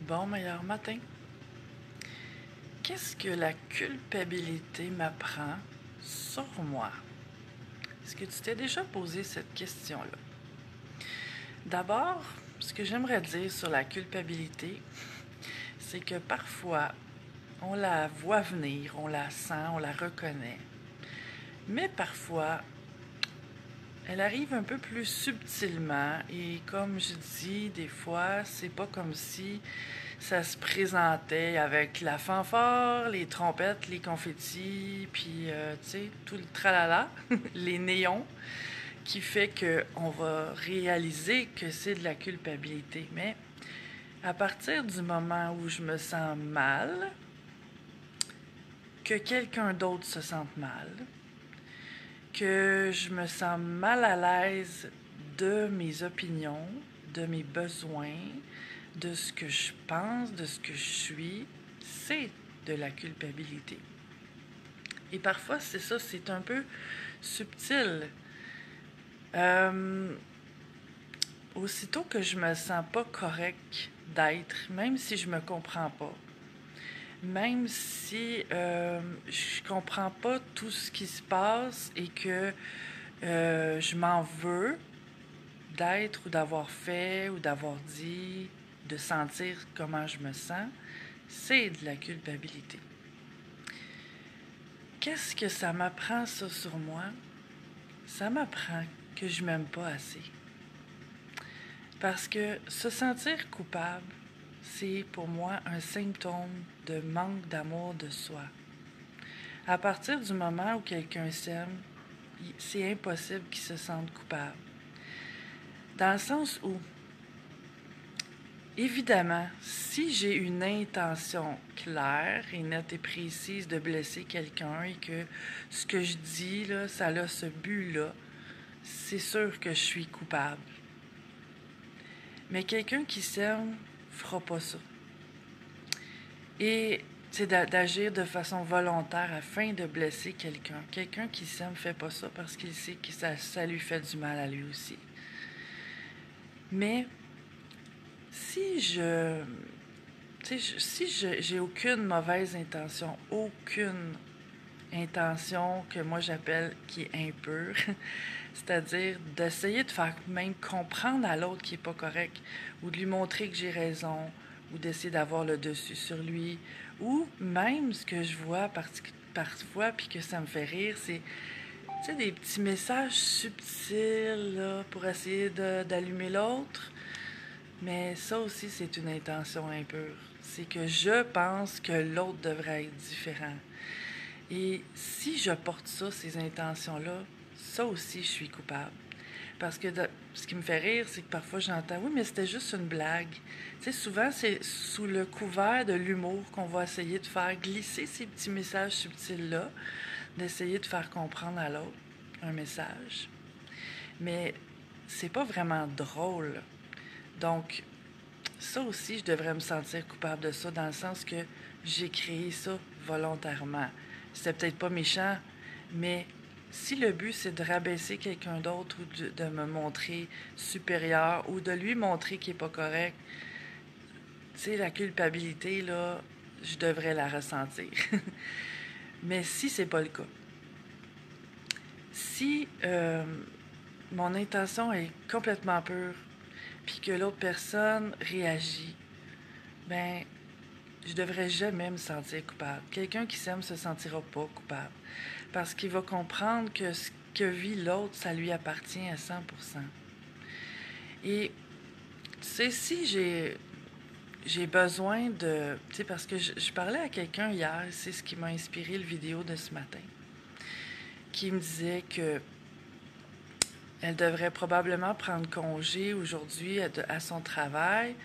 Bon meilleur matin. Qu'est-ce que la culpabilité m'apprend sur moi? Est-ce que tu t'es déjà posé cette question-là? D'abord, ce que j'aimerais dire sur la culpabilité, c'est que parfois, on la voit venir, on la sent, on la reconnaît. Mais parfois, elle arrive un peu plus subtilement et comme je dis, des fois, c'est pas comme si ça se présentait avec la fanfare, les trompettes, les confettis, puis, tu sais, tout le tralala, les néons, qui fait qu'on va réaliser que c'est de la culpabilité. Mais à partir du moment où je me sens mal, que quelqu'un d'autre se sente mal, que je me sens mal à l'aise de mes opinions, de mes besoins, de ce que je pense, de ce que je suis, c'est de la culpabilité. Et parfois, c'est ça, c'est un peu subtil. Aussitôt que je me sens pas correct d'être, même si je me comprends pas, même si je comprends pas tout ce qui se passe et que je m'en veux d'être ou d'avoir fait ou d'avoir dit, de sentir comment je me sens, c'est de la culpabilité. Qu'est-ce que ça m'apprend ça sur moi? Ça m'apprend que je m'aime pas assez. Parce que se sentir coupable, c'est pour moi un symptôme de manque d'amour de soi. À partir du moment où quelqu'un s'aime, c'est impossible qu'il se sente coupable. Dans le sens où, évidemment, si j'ai une intention claire et nette et précise de blesser quelqu'un et que ce que je dis, là, ça a ce but-là, c'est sûr que je suis coupable. Mais quelqu'un qui s'aime fera pas ça. Et c'est d'agir de façon volontaire afin de blesser quelqu'un. Quelqu'un qui s'aime fait pas ça parce qu'il sait que ça lui fait du mal à lui aussi. Mais si j'ai aucune mauvaise intention, aucune intention que moi j'appelle qui est impure, c'est-à-dire d'essayer de faire même comprendre à l'autre qui est pas correct, ou de lui montrer que j'ai raison, ou d'essayer d'avoir le dessus sur lui, ou même ce que je vois parfois puis que ça me fait rire, c'est des petits messages subtils là, pour essayer d'allumer l'autre. Mais ça aussi, c'est une intention impure. C'est que je pense que l'autre devrait être différent. Et si je porte ça, ces intentions-là, ça aussi, je suis coupable. Parce que ce qui me fait rire, c'est que parfois j'entends, oui, mais c'était juste une blague. Tu sais, souvent, c'est sous le couvert de l'humour qu'on va essayer de faire glisser ces petits messages subtils-là, d'essayer de faire comprendre à l'autre un message. Mais c'est pas vraiment drôle. Donc, ça aussi, je devrais me sentir coupable de ça, dans le sens que j'ai créé ça volontairement. C'était peut-être pas méchant, mais si le but, c'est de rabaisser quelqu'un d'autre ou de me montrer supérieur ou de lui montrer qu'il n'est pas correct, tu sais, la culpabilité, là, je devrais la ressentir. Mais si c'est pas le cas, si mon intention est complètement pure, puis que l'autre personne réagit, ben je devrais jamais me sentir coupable. Quelqu'un qui s'aime se sentira pas coupable. Parce qu'il va comprendre que ce que vit l'autre, ça lui appartient à 100%. Et, tu sais, si j'ai besoin de... Tu sais, parce que je parlais à quelqu'un hier, c'est ce qui m'a inspiré le vidéo de ce matin, qui me disait que elle devrait probablement prendre congé aujourd'hui à son travail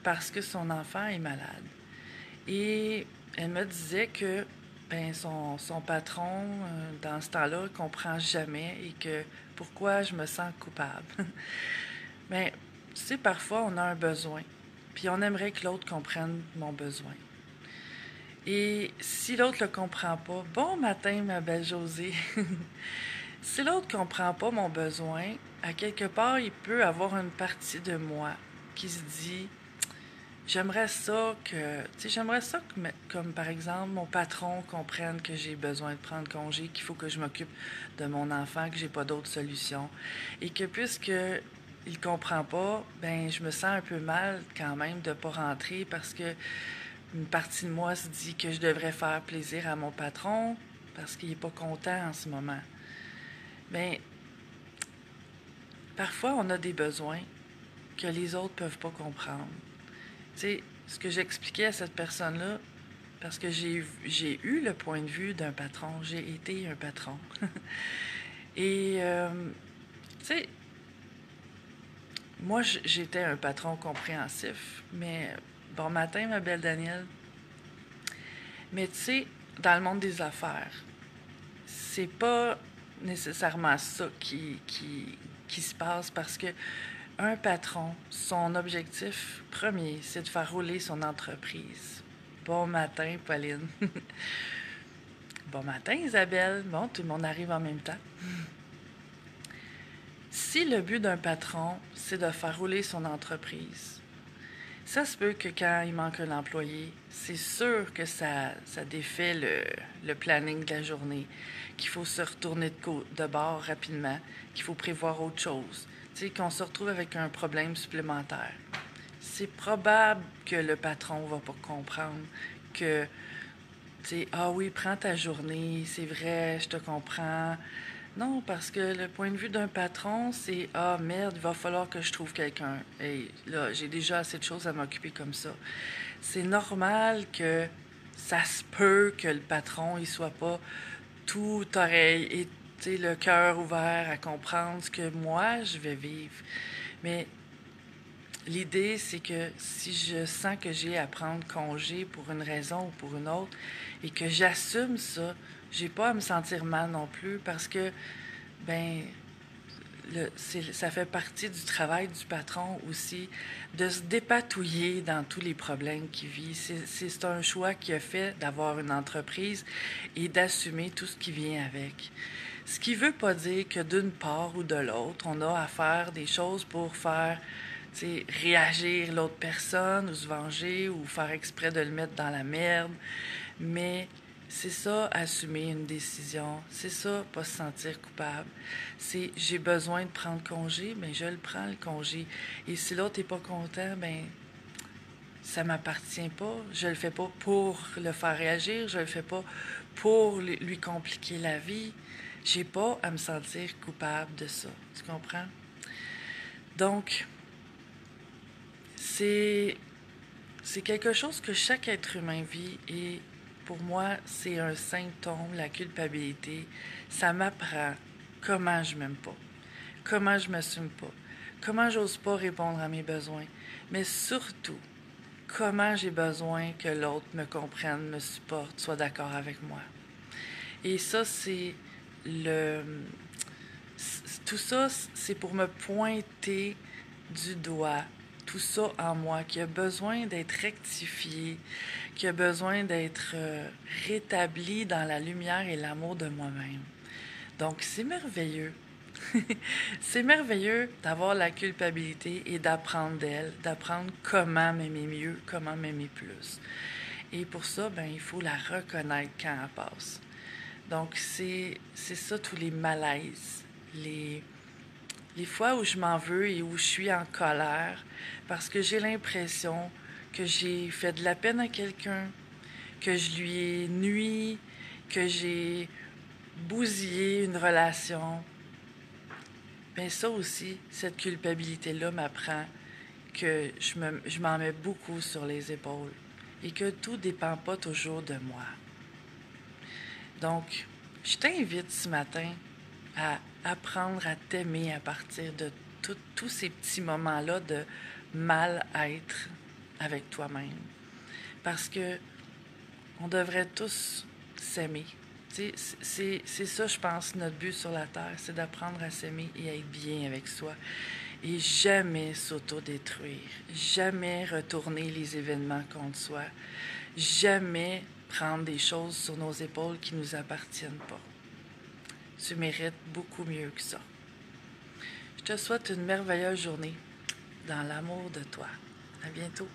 parce que son enfant est malade. Et elle me disait que son patron, dans ce temps-là, ne comprend jamais et que pourquoi je me sens coupable. Mais, tu sais, parfois, on a un besoin. Puis on aimerait que l'autre comprenne mon besoin. Et si l'autre ne le comprend pas, bon matin, ma belle Josée. Si l'autre ne comprend pas mon besoin, à quelque part, il peut avoir une partie de moi qui se dit j'aimerais ça que, j'aimerais ça que, comme par exemple, mon patron comprenne que j'ai besoin de prendre congé, qu'il faut que je m'occupe de mon enfant, que j'ai pas d'autre solution. Et que puisque il comprend pas, ben je me sens un peu mal quand même de pas rentrer parce que une partie de moi se dit que je devrais faire plaisir à mon patron parce qu'il est pas content en ce moment. Mais parfois, on a des besoins que les autres peuvent pas comprendre. Tu sais, ce que j'expliquais à cette personne-là, parce que j'ai eu le point de vue d'un patron, j'ai été un patron. Et, tu sais, moi, j'étais un patron compréhensif, mais bon matin, ma belle Danielle. Mais tu sais, dans le monde des affaires, c'est pas nécessairement ça qui se passe parce que un patron, son objectif premier, c'est de faire rouler son entreprise. Bon matin, Pauline. Bon matin, Isabelle. Bon, tout le monde arrive en même temps. Si le but d'un patron, c'est de faire rouler son entreprise, ça se peut que quand il manque un employé, c'est sûr que ça défait le planning de la journée, qu'il faut se retourner de bord rapidement, qu'il faut prévoir autre chose, qu'on se retrouve avec un problème supplémentaire. C'est probable que le patron va pas comprendre que, ah oui, prends ta journée, c'est vrai, je te comprends. Non, parce que le point de vue d'un patron, c'est ah merde, il va falloir que je trouve quelqu'un. Et là, j'ai déjà assez de choses à m'occuper comme ça. C'est normal que ça se peut que le patron, il soit pas tout oreille et le cœur ouvert à comprendre ce que moi je vais vivre. Mais l'idée, c'est que si je sens que j'ai à prendre congé pour une raison ou pour une autre et que j'assume ça, j'ai pas à me sentir mal non plus parce que, ben, ça fait partie du travail du patron aussi de se dépatouiller dans tous les problèmes qu'il vit. C'est un choix qu'il a fait d'avoir une entreprise et d'assumer tout ce qui vient avec. Ce qui veut pas dire que d'une part ou de l'autre, on a à faire des choses pour faire réagir l'autre personne ou se venger ou faire exprès de le mettre dans la merde. Mais c'est ça, assumer une décision. C'est ça, pas se sentir coupable. C'est j'ai besoin de prendre congé, mais je le prends le congé. Et si l'autre n'est pas content, ben ça m'appartient pas. Je le fais pas pour le faire réagir. Je le fais pas pour lui compliquer la vie. J'ai pas à me sentir coupable de ça. Tu comprends? Donc, c'est quelque chose que chaque être humain vit et pour moi, c'est un symptôme, la culpabilité. Ça m'apprend comment je m'aime pas, comment je m'assume pas, comment j'ose pas répondre à mes besoins, mais surtout, comment j'ai besoin que l'autre me comprenne, me supporte, soit d'accord avec moi. Et ça, tout ça, c'est pour me pointer du doigt tout ça en moi, qui a besoin d'être rectifié, qui a besoin d'être rétabli dans la lumière et l'amour de moi-même. Donc, c'est merveilleux. C'est merveilleux d'avoir la culpabilité et d'apprendre d'elle, d'apprendre comment m'aimer mieux, comment m'aimer plus. Et pour ça, ben, il faut la reconnaître quand elle passe. Donc, c'est ça tous les malaises, les fois où je m'en veux et où je suis en colère parce que j'ai l'impression que j'ai fait de la peine à quelqu'un, que je lui ai nui, que j'ai bousillé une relation. Bien, ça aussi, cette culpabilité-là m'apprend que je m'en mets beaucoup sur les épaules et que tout ne dépend pas toujours de moi. Donc, je t'invite ce matin à apprendre à t'aimer à partir de tous ces petits moments-là de mal-être avec toi-même. Parce que on devrait tous s'aimer. C'est ça, je pense, notre but sur la Terre, c'est d'apprendre à s'aimer et à être bien avec soi. Et jamais s'autodétruire, jamais retourner les événements contre soi, jamais prendre des choses sur nos épaules qui ne nous appartiennent pas. Tu mérites beaucoup mieux que ça. Je te souhaite une merveilleuse journée dans l'amour de toi. À bientôt.